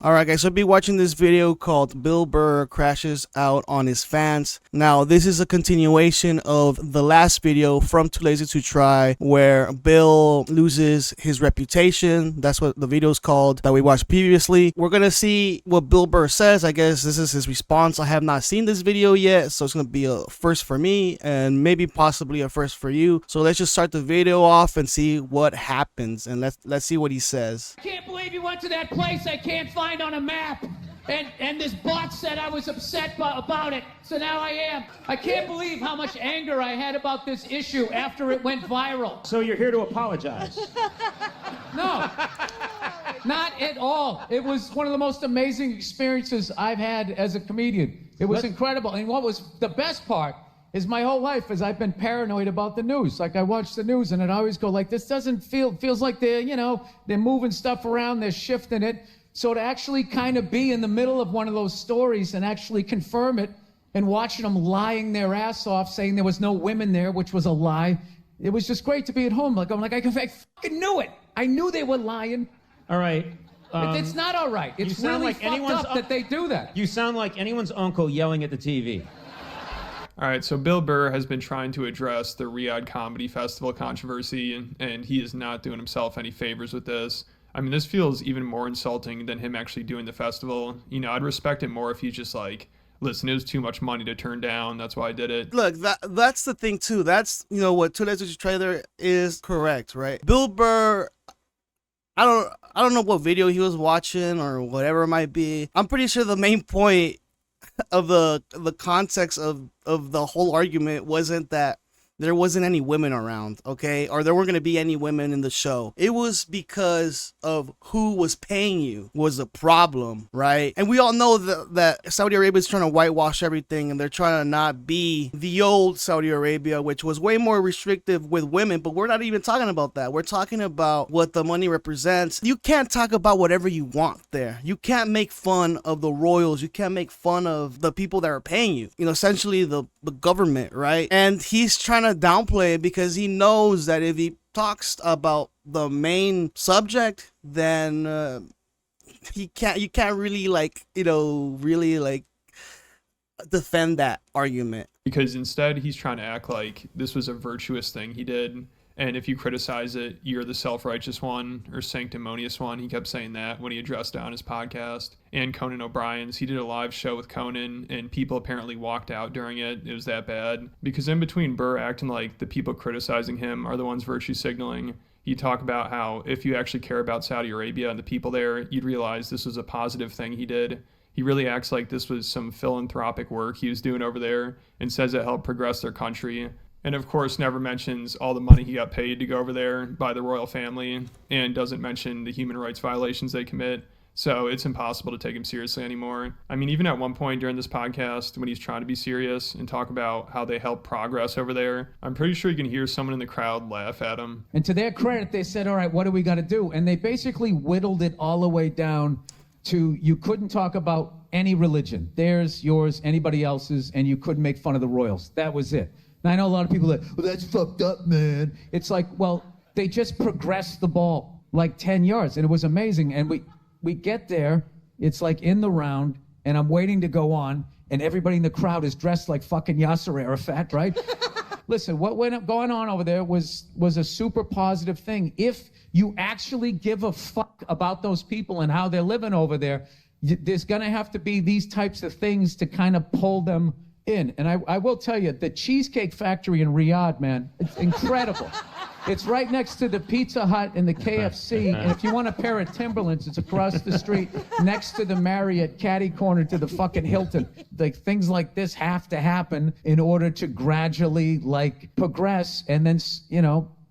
Alright guys, so I'll be watching this video called Bill Burr Crashes Out on His Fans. Now, this is a continuation of the last video from 2lazy2try where Bill loses his reputation. That's what the video is called that we watched previously. We're gonna see what Bill Burr says. I guess this is his response. I have not seen this video yet, so it's gonna be a first for me and maybe possibly a first for you. So let's just start the video off and see what happens, and let's see what he says. I can't believe you went to that place I can't find on a map, and this bot said I was upset about it, so now I am. I can't believe how much anger I had about this issue after it went viral. So you're here to apologize? No, not at all. It was one of the most amazing experiences I've had as a comedian. It was incredible, and what was the best part is my whole life is I've been paranoid about the news. Like, I watch the news and I always go like, this doesn't feels like they're moving stuff around, they're shifting it. So to actually kind of be in the middle of one of those stories and actually confirm it, and watching them lying their ass off saying there was no women there, which was a lie. It was just great to be at home. Like, I'm like, I fucking knew it. I knew they were lying. All right. It's not all right. It's really like fucked up that they do that. You sound like anyone's uncle yelling at the TV. All right, so Bill Burr has been trying to address the Riyadh Comedy Festival controversy, and he is not doing himself any favors with this. I mean, this feels even more insulting than him actually doing the festival. You know, I'd respect it more if he's just like, listen, it was too much money to turn down. That's why I did it. Look, that's the thing too. That's, what 2lazy2try there is correct, right? Bill Burr, I don't know what video he was watching or whatever it might be. I'm pretty sure the main point of the context of the whole argument wasn't that there wasn't any women around, okay? Or there weren't going to be any women in the show. It was because of who was paying you was the problem, right? And we all know that Saudi Arabia is trying to whitewash everything, and they're trying to not be the old Saudi Arabia, which was way more restrictive with women, but we're not even talking about that. We're talking about what the money represents. You can't talk about whatever you want there. You can't make fun of the royals. You can't make fun of the people that are paying you. Essentially the government, right? And he's trying to downplay it because he knows that if he talks about the main subject, then you can't really really defend that argument. Because instead he's trying to act like this was a virtuous thing he did. And if you criticize it, you're the self-righteous one or sanctimonious one. He kept saying that when he addressed it on his podcast. And Conan O Brien's, he did a live show with Conan, and people apparently walked out during it. It was that bad. Because in between Burr acting like the people criticizing him are the ones virtue signaling, you talk about how if you actually care about Saudi Arabia and the people there, you'd realize this was a positive thing he did. He really acts like this was some philanthropic work he was doing over there and says it helped progress their country. And of course never mentions all the money he got paid to go over there by the royal family, and doesn't mention the human rights violations they commit. So it's impossible to take him seriously anymore. I mean, even at one point during this podcast, when he's trying to be serious and talk about how they help progress over there, I'm pretty sure you can hear someone in the crowd laugh at him. And to their credit, they said, all right, what do we got to do? And they basically whittled it all the way down to you couldn't talk about any religion. Theirs, yours, anybody else's, and you couldn't make fun of the royals. That was it. Now, I know a lot of people that, well, that's fucked up, man. It's like, well, they just progressed the ball like 10 yards, and it was amazing. And we get there, it's like in the round, and I'm waiting to go on, and everybody in the crowd is dressed like fucking Yasser Arafat, right? Listen, what went going on over there was a super positive thing. If you actually give a fuck about those people and how they're living over there, there's gonna have to be these types of things to kind of pull them in. And I will tell you, the Cheesecake Factory in Riyadh, man, it's incredible. It's right next to the Pizza Hut and the KFC, and if you want a pair of Timberlands, it's across the street next to the Marriott, catty corner to the fucking Hilton. Like, things like this have to happen in order to gradually progress, and then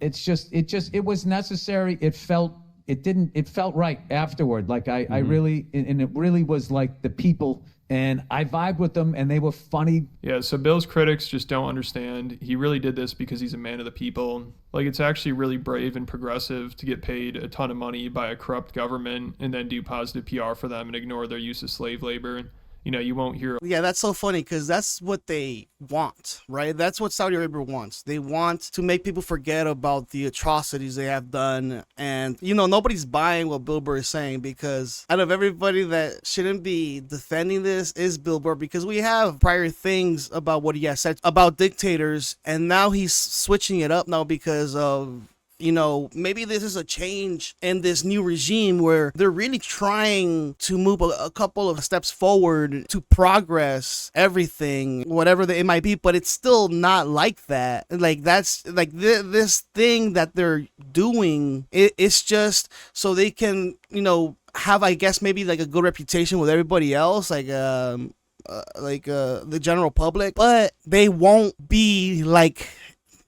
it was necessary. It felt right afterward. Like I really, and it really was like the people. And I vibed with them, and they were funny. Yeah, so Bill's critics just don't understand. He really did this because he's a man of the people. Like, it's actually really brave and progressive to get paid a ton of money by a corrupt government and then do positive PR for them and ignore their use of slave labor. You know, you won't hear. Yeah, that's so funny because that's what they want, right? That's what Saudi Arabia wants. They want to make people forget about the atrocities they have done. And, you know, nobody's buying what Bill Burr is saying, because out of everybody that shouldn't be defending this is Bill Burr, because we have prior things about what he has said about dictators. And now he's switching it up now because of, you know, maybe this is a change in this new regime where they're really trying to move a couple of steps forward to progress everything, whatever it might be, but it's still not like that. Like, that's like this thing that they're doing, it's just so they can, you know, have, I guess, maybe like a good reputation with everybody else, like the general public, but they won't be like,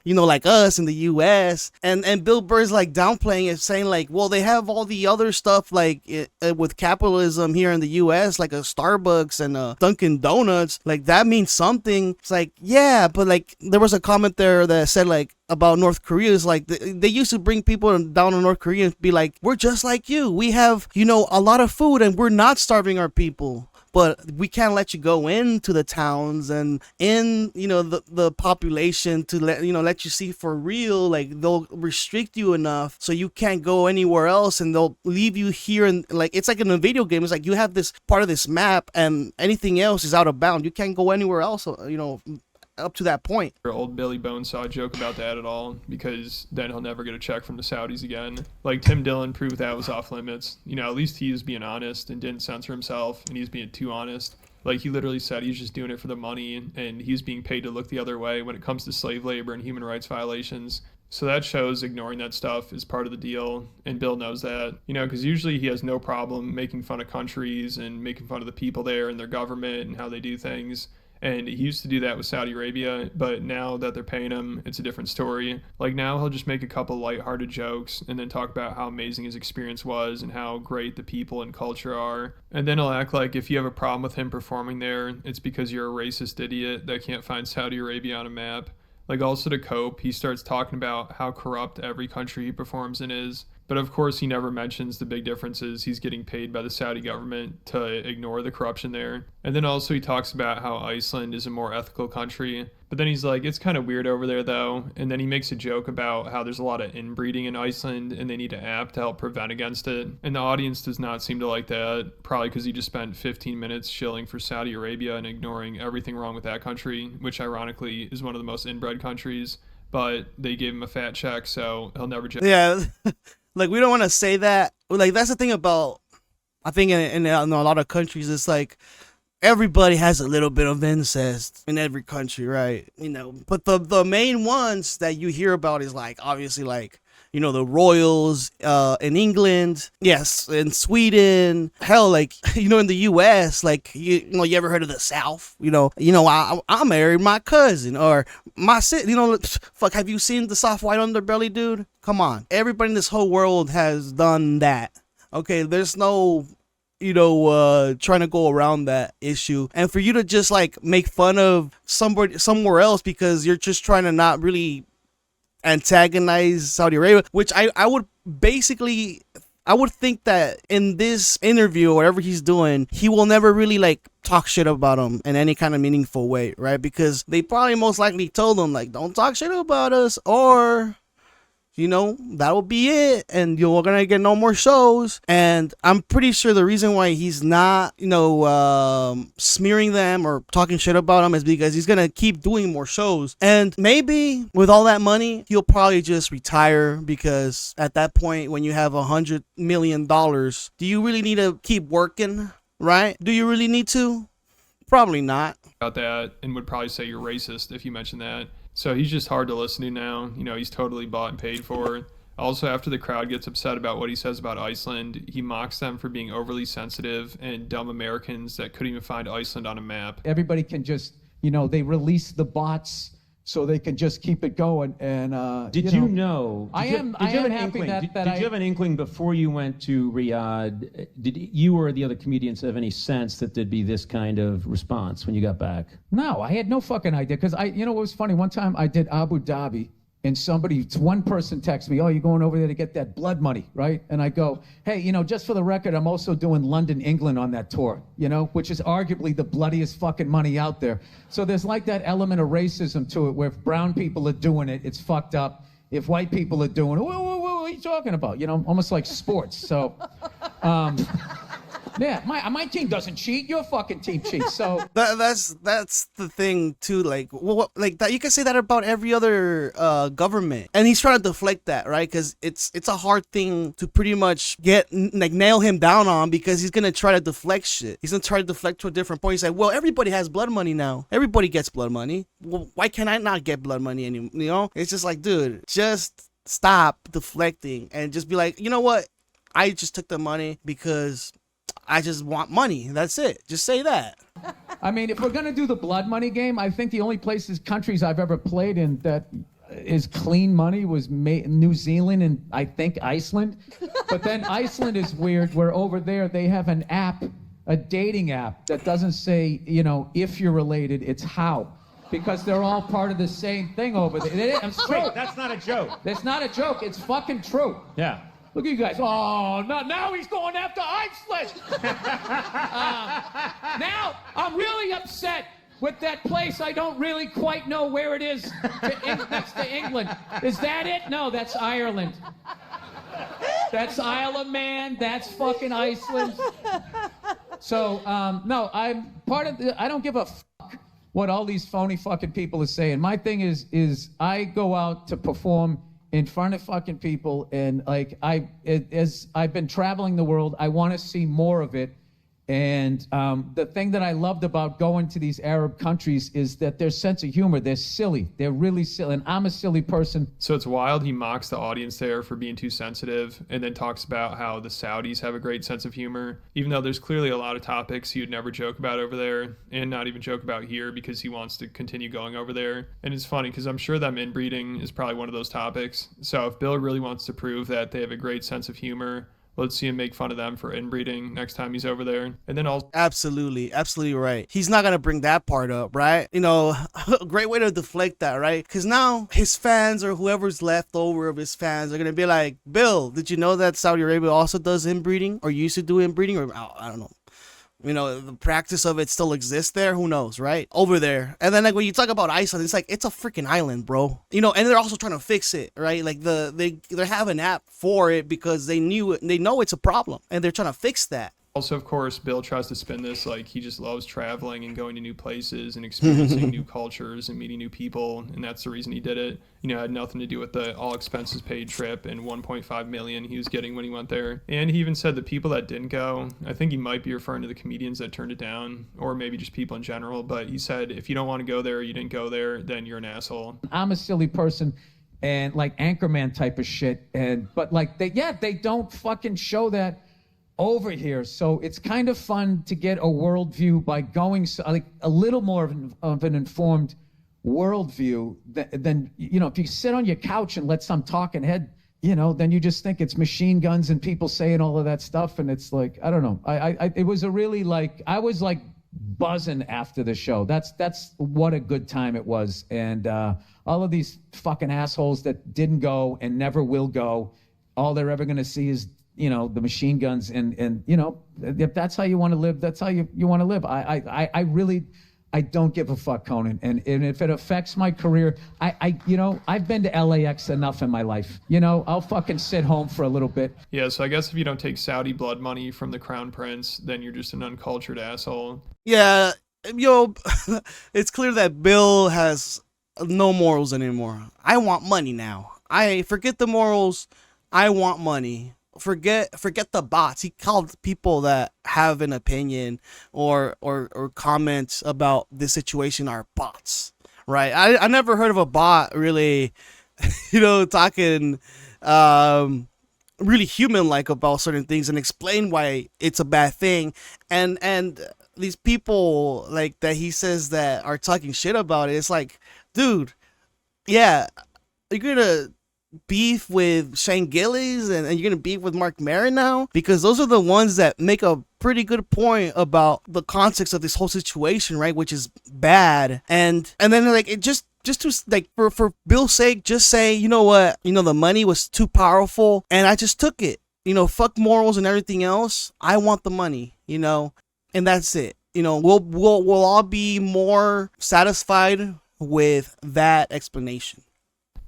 you know, like us in the US. And Bill Burr's like downplaying it, saying like, well, they have all the other stuff like with capitalism here in the US, like a Starbucks and a Dunkin' Donuts, like that means something. It's like, yeah, but like there was a comment there that said like about North Korea is like they used to bring people down to North Korea and be like, we're just like you, we have, you know, a lot of food and we're not starving our people, but we can't let you go into the towns and in, you know, the population to let you see for real. Like, they'll restrict you enough so you can't go anywhere else, and they'll leave you here. And like, it's like in a video game, it's like you have this part of this map and anything else is out of bound. You can't go anywhere else, you know, up to that point. Old Billy Bonesaw joke about that at all, because then he'll never get a check from the Saudis again. Like, Tim Dillon proved that was off limits. You know, at least he was being honest and didn't censor himself, and he's being too honest. Like, he literally said he's just doing it for the money, and he's being paid to look the other way when it comes to slave labor and human rights violations. So that shows ignoring that stuff is part of the deal, and Bill knows that, you know, because usually he has no problem making fun of countries and making fun of the people there and their government and how they do things. And he used to do that with Saudi Arabia, but now that they're paying him, it's a different story. Like, now he'll just make a couple lighthearted jokes and then talk about how amazing his experience was and how great the people and culture are. And then he'll act like if you have a problem with him performing there, it's because you're a racist idiot that can't find Saudi Arabia on a map. Like, also to cope, he starts talking about how corrupt every country he performs in is. But of course, he never mentions the big differences. He's getting paid by the Saudi government to ignore the corruption there. And then also he talks about how Iceland is a more ethical country. But then he's like, it's kind of weird over there though. And then he makes a joke about how there's a lot of inbreeding in Iceland and they need an app to help prevent against it. And the audience does not seem to like that, probably because he just spent 15 minutes shilling for Saudi Arabia and ignoring everything wrong with that country, which ironically is one of the most inbred countries. But they gave him a fat check, so he'll never... Yeah. Like, we don't want to say that. Like, that's the thing about, I think in a lot of countries, it's like everybody has a little bit of incest in every country, right? You know, but the main ones that you hear about is like, obviously, like, you know, the royals in England, yes, in Sweden, hell, like, you know, in the US, like, you know, you ever heard of the South? You know, I married my cousin or my sister. You know, fuck, have you seen the soft white underbelly, dude? Come on, everybody in this whole world has done that. Okay, there's no, you know, trying to go around that issue. And for you to just like make fun of somebody somewhere else because you're just trying to not really antagonize Saudi Arabia, which I would think that in this interview or whatever he's doing, he will never really like talk shit about them in any kind of meaningful way, right? Because they probably most likely told him like, don't talk shit about us, or, you know, that'll be it, and you're gonna get no more shows. And I'm pretty sure the reason why he's not, you know, smearing them or talking shit about them is because he's gonna keep doing more shows. And maybe with all that money, he'll probably just retire, because at that point, when you have $100 million, do you really need to keep working, right? Do you really need to? Probably not. About that, and would probably say you're racist if you mention that. So he's just hard to listen to now. You know, he's totally bought and paid for. Also, after the crowd gets upset about what he says about Iceland, he mocks them for being overly sensitive and dumb Americans that couldn't even find Iceland on a map. Everybody can just, you know, they release the bots so they can just keep it going. And Did you know? I am happy that Did you have an inkling before you went to Riyadh? Did you or the other comedians have any sense that there'd be this kind of response when you got back? No, I had no fucking idea. Because you know what was funny? One time I did Abu Dhabi, and one person texts me, oh, you're going over there to get that blood money, right? And I go, hey, just for the record, I'm also doing London, England on that tour, which is arguably the bloodiest fucking money out there. So there's like that element of racism to it, where if brown people are doing it, it's fucked up. If white people are doing it, what are you talking about? Almost like sports. So, yeah, my team doesn't cheat. Your fucking team cheats. So that's the thing too. Like, like that, you can say that about every other government, and he's trying to deflect that, right? Because it's a hard thing to pretty much nail him down on, because he's gonna try to deflect shit. He's gonna try to deflect to a different point. He's like, well, everybody has blood money now. Everybody gets blood money. Well, why can't I not get blood money anymore? It's just like, dude, just stop deflecting and just be like, you know what? I just took the money because I just want money. That's it. Just say that. I mean, if we're going to do the blood money game, I think the only countries I've ever played in that is clean money was New Zealand and I think Iceland. But then Iceland is weird, where over there they have an app, a dating app, that doesn't say, if you're related, it's how. Because they're all part of the same thing over there. I'm straight. Wait, that's not a joke. That's not a joke. It's fucking true. Yeah. Look at you guys. Oh, now he's going after Iceland. Now I'm really upset with that place. I don't really quite know where it is next to England. Is that it? No, that's Ireland. That's Isle of Man. That's fucking Iceland. So, no, I'm part of I don't give a fuck what all these phony fucking people are saying. My thing is I go out to perform in front of fucking people, and like as I've been traveling the world, I want to see more of it. And the thing that I loved about going to these Arab countries is that their sense of humor, they're silly. They're really silly. And I'm a silly person. So it's wild. He mocks the audience there for being too sensitive, and then talks about how the Saudis have a great sense of humor, even though there's clearly a lot of topics he would never joke about over there, and not even joke about here, because he wants to continue going over there. And it's funny because I'm sure that inbreeding is probably one of those topics. So if Bill really wants to prove that they have a great sense of humor, let's see him make fun of them for inbreeding next time he's over there. And then also... Absolutely right. He's not going to bring that part up, right? A great way to deflect that, right? Because now his fans, or whoever's left over of his fans, are going to be like, Bill, did you know that Saudi Arabia also does inbreeding, or used to do inbreeding? Or I don't know. The practice of it still exists there. Who knows, right? Over there. And then, like, when you talk about Iceland, it's like, it's a freaking island, bro. And they're also trying to fix it, right? Like, they have an app for it because they know it's a problem, and they're trying to fix that. Also, of course, Bill tries to spin this like he just loves traveling and going to new places and experiencing new cultures and meeting new people, and that's the reason he did it. It had nothing to do with the all expenses paid trip and $1.5 million he was getting when he went there. And he even said the people that didn't go, I think he might be referring to the comedians that turned it down, or maybe just people in general, but he said if you don't want to go there, you didn't go there, then you're an asshole. I'm a silly person, and like Anchorman type of shit, but like they don't fucking show that over here. So it's kind of fun to get a worldview by going like a little more of an informed worldview than if you sit on your couch and let some talking head, then you just think it's machine guns and people saying all of that stuff, and it's like, I don't know. It was a really, like, I was like buzzing after the show. That's what a good time it was. And all of these fucking assholes that didn't go and never will go, all they're ever gonna see is the machine guns, and if that's how you want to live, that's how you want to live. I really don't give a fuck, Conan, and if it affects my career, I've been to LAX enough in my life. I'll fucking sit home for a little bit. Yeah, so I guess if you don't take Saudi blood money from the crown prince, then you're just an uncultured asshole. Yeah, it's clear that Bill has no morals anymore. I want money now. I forget the morals. I want money. Forget the bots. He called people that have an opinion or comments about this situation are bots, right? I never heard of a bot really, talking really human-like about certain things and explain why it's a bad thing. And these people like that he says that are talking shit about it, it's like, dude, yeah, you're gonna beef with Shane Gillis and you're gonna beef with Mark Maron now, because those are the ones that make a pretty good point about the context of this whole situation, right? Which is bad, and then like it just just to like for Bill's sake, just say, you know what, the money was too powerful and I just took it. Fuck morals and everything else. I want the money, and that's it. We'll all be more satisfied with that explanation.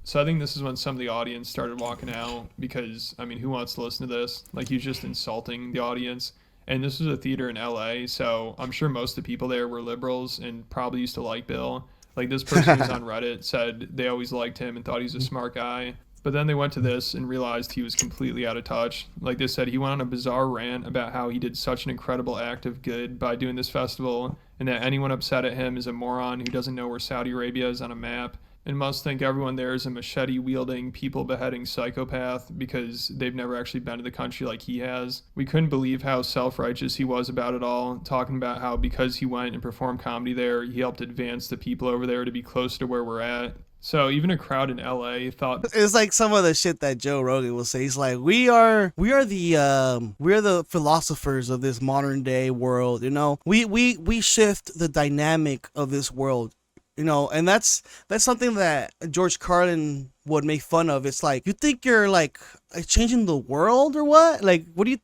So I think this is when some of the audience started walking out because, I mean, who wants to listen to this? Like, he's just insulting the audience. And this was a theater in LA, so I'm sure most of the people there were liberals and probably used to like Bill. Like, this person who's on Reddit said they always liked him and thought he was a smart guy. But then they went to this and realized he was completely out of touch. Like they said, he went on a bizarre rant about how he did such an incredible act of good by doing this festival, and that anyone upset at him is a moron who doesn't know where Saudi Arabia is on a map, and must think everyone there is a machete-wielding, people-beheading psychopath because they've never actually been to the country like he has. We couldn't believe how self-righteous he was about it all, talking about how because he went and performed comedy there, he helped advance the people over there to be closer to where we're at. So even a crowd in LA thought it's like some of the shit that Joe Rogan will say. He's like, we are the philosophers of this modern day world. We shift the dynamic of this world. And that's something that George Carlin would make fun of. It's like, you think you're like changing the world or what? Like, what do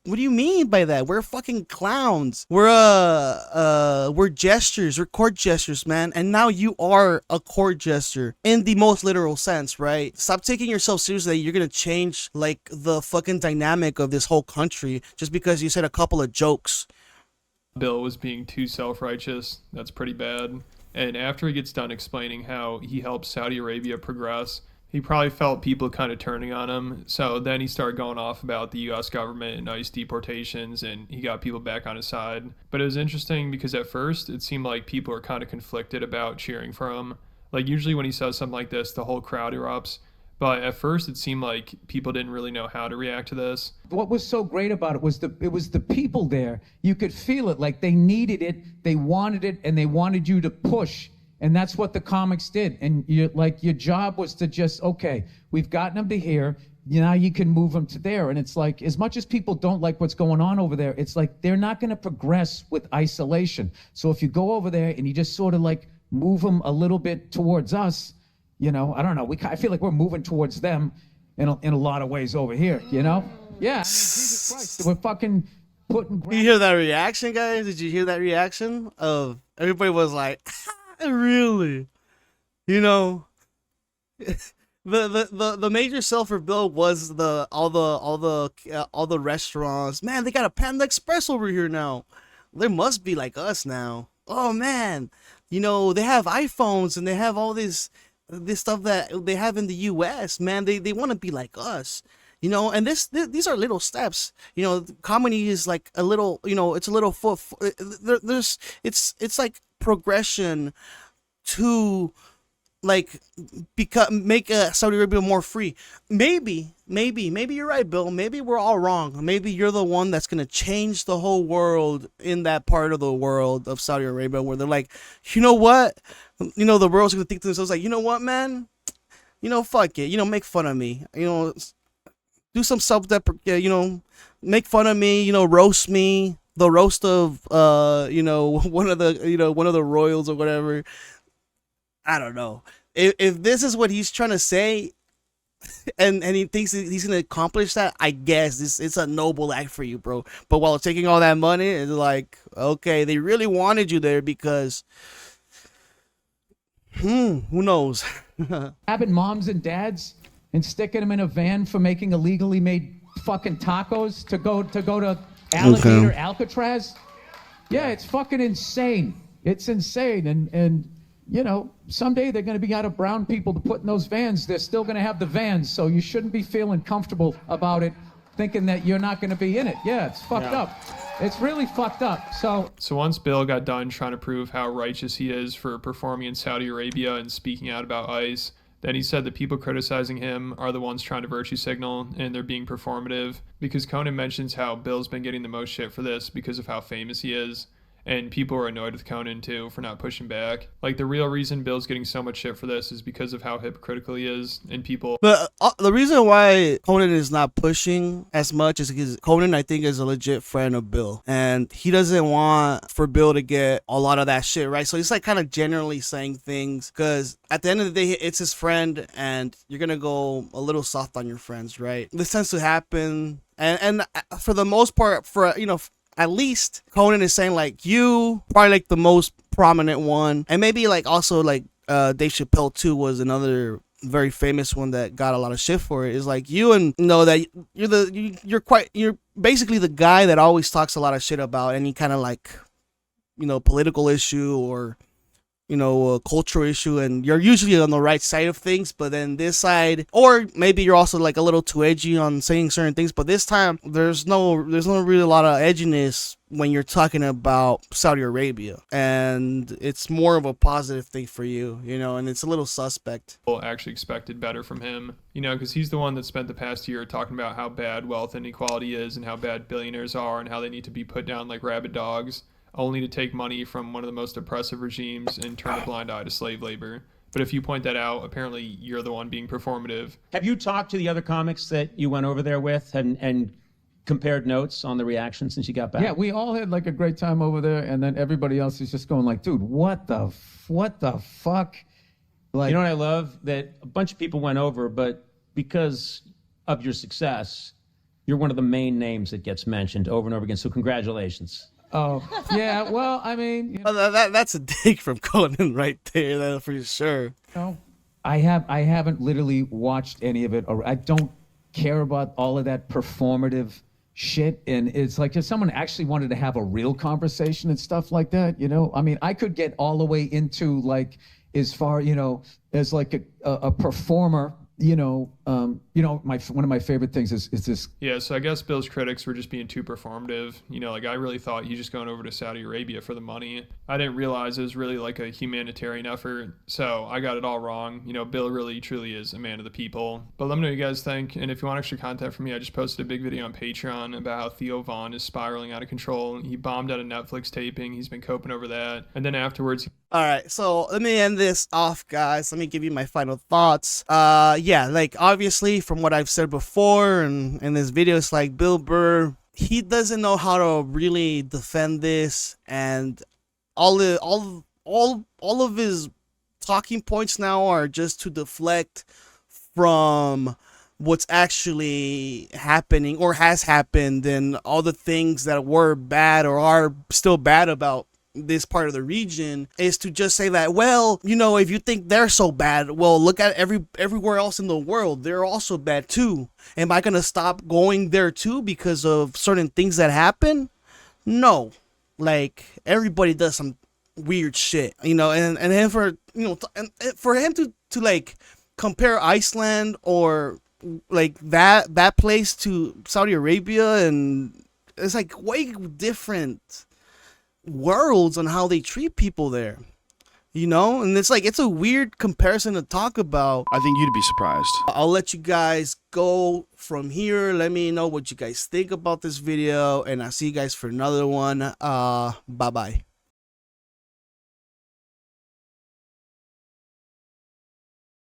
you mean by that? We're fucking clowns. We're gestures. We're court gestures, man. And now you are a court gesture in the most literal sense, right? Stop taking yourself seriously. You're gonna change like the fucking dynamic of this whole country just because you said a couple of jokes. Bill was being too self-righteous. That's pretty bad. And after he gets done explaining how he helped Saudi Arabia progress, he probably felt people kind of turning on him. So then he started going off about the U.S. government and ICE deportations, and he got people back on his side. But it was interesting because at first it seemed like people were kind of conflicted about cheering for him. Like usually when he says something like this, the whole crowd erupts. But at first, it seemed like people didn't really know how to react to this. What was so great about it was the people there. You could feel it, like they needed it, they wanted it, and they wanted you to push. And that's what the comics did. And your job was to just, okay, we've gotten them to here. Now you can move them to there. And it's like, as much as people don't like what's going on over there, it's like they're not going to progress with isolation. So if you go over there and you just sort of like move them a little bit towards us, I don't know. I feel like we're moving towards them in a lot of ways over here, Yeah, I mean, Jesus Christ, we're fucking putting... You hear that reaction, guys? Did you hear that reaction? Of everybody was like, really? The major sell for Bill was all the restaurants. Man, they got a Panda Express over here now. There must be like us now. Oh man, they have iPhones and they have all this stuff that they have in the U.S. Man, they want to be like us, and these are little steps. Comedy is like a little, it's a little it's like progression to like make Saudi Arabia more free. Maybe you're right, Bill. Maybe we're all wrong. Maybe you're the one that's gonna change the whole world in that part of the world of Saudi Arabia where they're like, you know what? The world's gonna think to themselves like, you know what, man? Fuck it. Make fun of me. Do some self-deprecate. Make fun of me. Roast me. The roast of one of the royals or whatever. I don't know. If this is what he's trying to say, and he thinks he's gonna accomplish that, I guess it's a noble act for you, bro. But while taking all that money, it's like, okay, they really wanted you there because, who knows? Having moms and dads and sticking them in a van for making illegally made fucking tacos to go to Alligator Alcatraz. Yeah, it's fucking insane. It's insane, and someday they're going to be out of brown people to put in those vans. They're still going to have the vans, so you shouldn't be feeling comfortable about it, thinking that you're not going to be in it. Yeah, it's fucked up. It's really fucked up. So once Bill got done trying to prove how righteous he is for performing in Saudi Arabia and speaking out about ICE, then he said the people criticizing him are the ones trying to virtue signal, and they're being performative, because Conan mentions how Bill's been getting the most shit for this because of how famous he is. And people are annoyed with Conan too for not pushing back. Like, the real reason Bill's getting so much shit for this is because of how hypocritical he is, and people. But the reason why Conan is not pushing as much is because Conan, I think, is a legit friend of Bill, and he doesn't want for Bill to get a lot of that shit, right? So he's like kind of generally saying things because at the end of the day, it's his friend, and you're gonna go a little soft on your friends, right? This tends to happen, and for the most part, for at least Conan is saying like you probably like the most prominent one, and maybe like also like Dave Chappelle too was another very famous one that got a lot of shit for it. Is like you, and that you're basically the guy that always talks a lot of shit about any kind of like political issue or a cultural issue, and you're usually on the right side of things. But then this side, or maybe you're also like a little too edgy on saying certain things, but this time there's no really a lot of edginess when you're talking about Saudi Arabia, and it's more of a positive thing for you, and it's a little suspect. People actually expected better from him, because he's the one that spent the past year talking about how bad wealth inequality is and how bad billionaires are and how they need to be put down like rabid dogs, only to take money from one of the most oppressive regimes and turn a blind eye to slave labor. But if you point that out, apparently you're the one being performative. Have you talked to the other comics that you went over there with and compared notes on the reaction since you got back? Yeah, we all had like a great time over there, and then everybody else is just going like, dude, what the fuck? Like, you know what I love? That a bunch of people went over, but because of your success, you're one of the main names that gets mentioned over and over again. So congratulations. Oh, yeah, well, I mean... That's a dig from Conan right there, that's for sure. I haven't literally watched any of it. Or I don't care about all of that performative shit. And it's like if someone actually wanted to have a real conversation and stuff like that, I mean, I could get all the way into like as far, as like a performer. One of my favorite things is this. Yeah, so I guess Bill's critics were just being too performative. Like, I really thought he's just going over to Saudi Arabia for the money. I didn't realize it was really like a humanitarian effort, so I got it all wrong. Bill really truly is a man of the people. But let me know what you guys think, and if you want extra content from me, I just posted a big video on Patreon about how Theo Von is spiraling out of control. He bombed out a Netflix taping. He's been coping over that, and then afterwards... All right, so let me end this off, guys. Let me give you my final thoughts. Yeah, like obviously from what I've said before and in this video, it's like Bill Burr, he doesn't know how to really defend this, and all of his talking points now are just to deflect from what's actually happening or has happened and all the things that were bad or are still bad about this part of the region, is to just say that, well, if you think they're so bad, well, look at everywhere else in the world, they're also bad too. Am I gonna stop going there too because of certain things that happen? No, like everybody does some weird shit, and then for for him to like compare Iceland or like that place to Saudi Arabia, and it's like way different worlds on how they treat people there, and it's like it's a weird comparison to talk about. I think you'd be surprised. I'll let you guys go from here. Let me know what you guys think about this video, and I'll see you guys for another one. Bye bye.